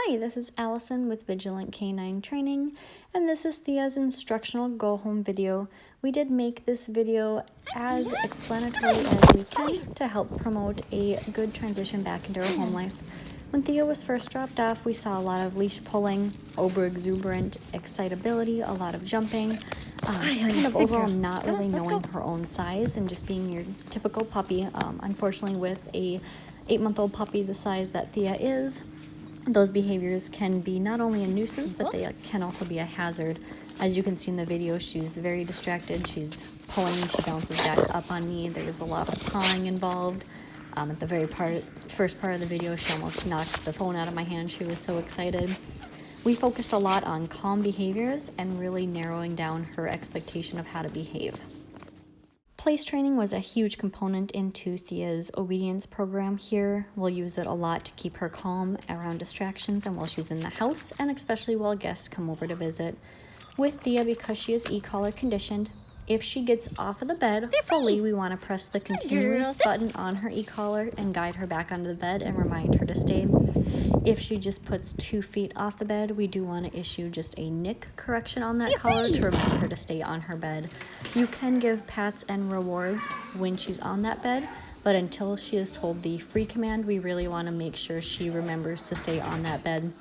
Hi, this is Allison with Vigilant K9 Training, and this is Thea's instructional go-home video. We did make this video as explanatory as we can to help promote a good transition back into her home life. When Thea was first dropped off, we saw a lot of leash pulling, over-exuberant excitability, a lot of jumping, just kind of overall not really knowing her own size and just being your typical puppy. Unfortunately, with a 8-month-old puppy the size that Thea is, those behaviors can be not only a nuisance, but they can also be a hazard. As you can see in the video, she's very distracted. She's pulling, she bounces back up on me. There's a lot of pawing involved. At the first part of the video, she almost knocked the phone out of my hand. She was so excited. We focused a lot on calm behaviors and really narrowing down her expectation of how to behave. Place training was a huge component into Thea's obedience program here. We'll use it a lot to keep her calm around distractions and while she's in the house, and especially while guests come over to visit. With Thea, because she is e-collar conditioned, if she gets off of the bed fully, we want to press the continuous button on her e-collar and guide her back onto the bed and remind her to stay. If she just puts 2 feet off the bed, we do want to issue just a nick correction on that collar to remind her to stay on her bed. You can give pats and rewards when she's on that bed, but until she is told the free command, we really want to make sure she remembers to stay on that bed.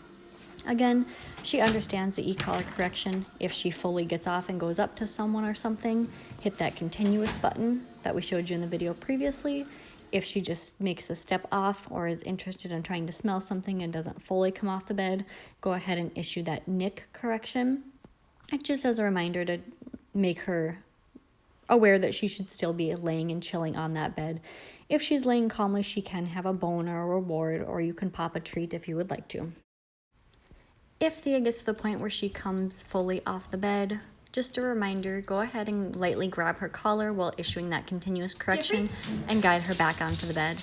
Again, she understands the e-collar correction. If she fully gets off and goes up to someone or something, hit that continuous button that we showed you in the video previously. If she just makes a step off or is interested in trying to smell something and doesn't fully come off the bed, go ahead and issue that nick correction. It just as a reminder to make her aware that she should still be laying and chilling on that bed. If she's laying calmly, she can have a bone or a reward, or you can pop a treat if you would like to. If Thea gets to the point where she comes fully off the bed, just a reminder, go ahead and lightly grab her collar while issuing that continuous correction and guide her back onto the bed.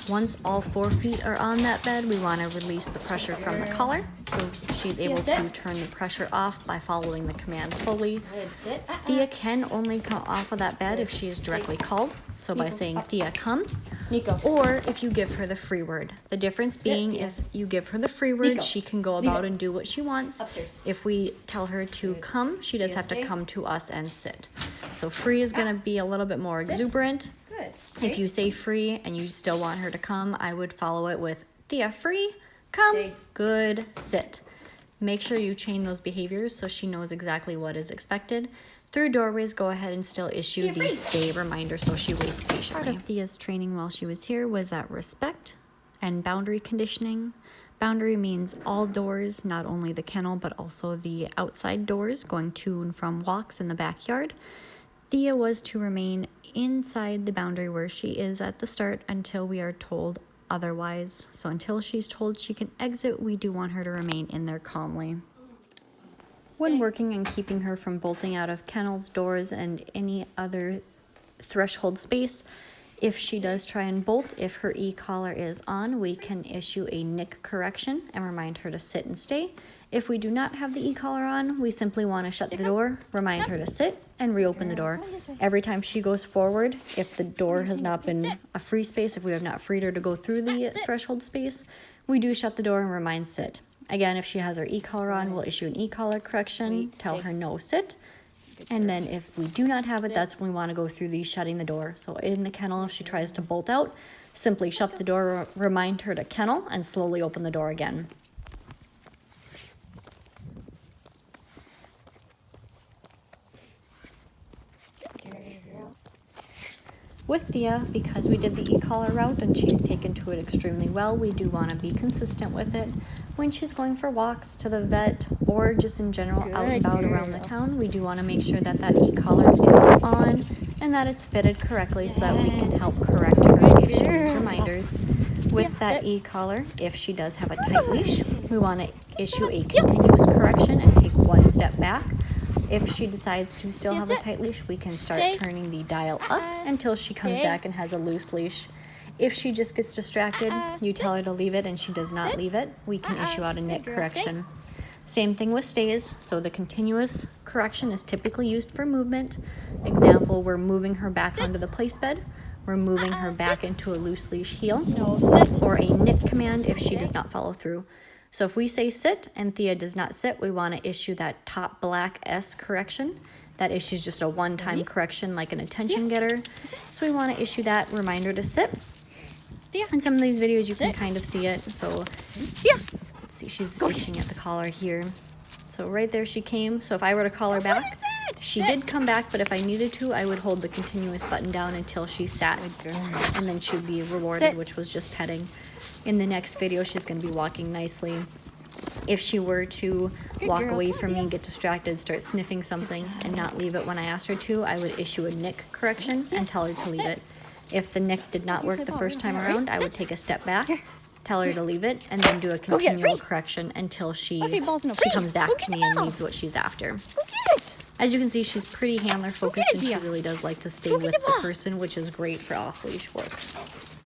Once all 4 feet are on that bed, we want to release the pressure from the collar so she's able to turn the pressure off by following the command fully. Thea can only come off of that bed if she is directly called, so by saying, "Thea, come," or if you give her the free word. The difference being, if you give her the free word, she can go about and do what she wants. If we tell her to come, she does have to come to us and sit. So free is going to be a little bit more exuberant. If you say free and you still want her to come, I would follow it with, "Thea, free, come, good, sit." Make sure you chain those behaviors so she knows exactly what is expected. Through doorways, go ahead and still issue the stay reminder so she waits patiently. Part of Thea's training while she was here was that respect and boundary conditioning. Boundary means all doors, not only the kennel, but also the outside doors going to and from walks in the backyard. Thea was to remain inside the boundary where she is at the start until we are told otherwise. So until she's told she can exit, we do want her to remain in there calmly. When working on keeping her from bolting out of kennels, doors, and any other threshold space, if she does try and bolt, if her e-collar is on, we can issue a nick correction and remind her to sit and stay. If we do not have the e-collar on, we simply want to shut the door, remind her to sit, and reopen the door. Every time she goes forward, if the door has not been a free space, if we have not freed her to go through the threshold space, we do shut the door and remind sit. Again, if she has her e-collar on, we'll issue an e-collar correction, tell her no, sit. And then if we do not have it, that's when we want to go through the shutting the door. So in the kennel, if she tries to bolt out, simply shut the door, remind her to kennel, and slowly open the door again. With Thea, because we did the e-collar route and she's taken to it extremely well, we do want to be consistent with it. When she's going for walks to the vet or just in general out and about around the town, we do want to make sure that that e-collar is on and that it's fitted correctly so that we can help correct her if she needs reminders. With that e-collar, if she does have a tight leash, we want to issue a continuous correction and take 1 step back. If she decides to still have a tight leash, we can start turning the dial up until she comes back and has a loose leash. If she just gets distracted, you tell her to leave it and she does not leave it, we can issue out a nick correction. Same thing with stays. So the continuous correction is typically used for movement. Example, we're moving her back onto the place bed. We're moving her back into a loose leash heel. Or a nick command if she does not follow through. So if we say sit and Thea does not sit, we want to issue that top black S correction. That issues just a one-time correction like an attention getter. So we want to issue that reminder to sit. In some of these videos you can kind of see it. So let's see, she's itching at the collar here. So right there she came. So if I were to call her back, she did come back, but if I needed to, I would hold the continuous button down until she sat. And then she would be rewarded, which was just petting. In the next video, she's going to be walking nicely. If she were to walk away from me and get distracted, start sniffing something and not leave it when I asked her to, I would issue a nick correction and tell her to leave it. If the nick did not work the first time around, I would take a step back, tell her to leave it, and then do a continual correction until she comes back to me and leaves what she's after. As you can see, she's pretty handler focused and she really does like to stay with the person, which is great for off-leash work.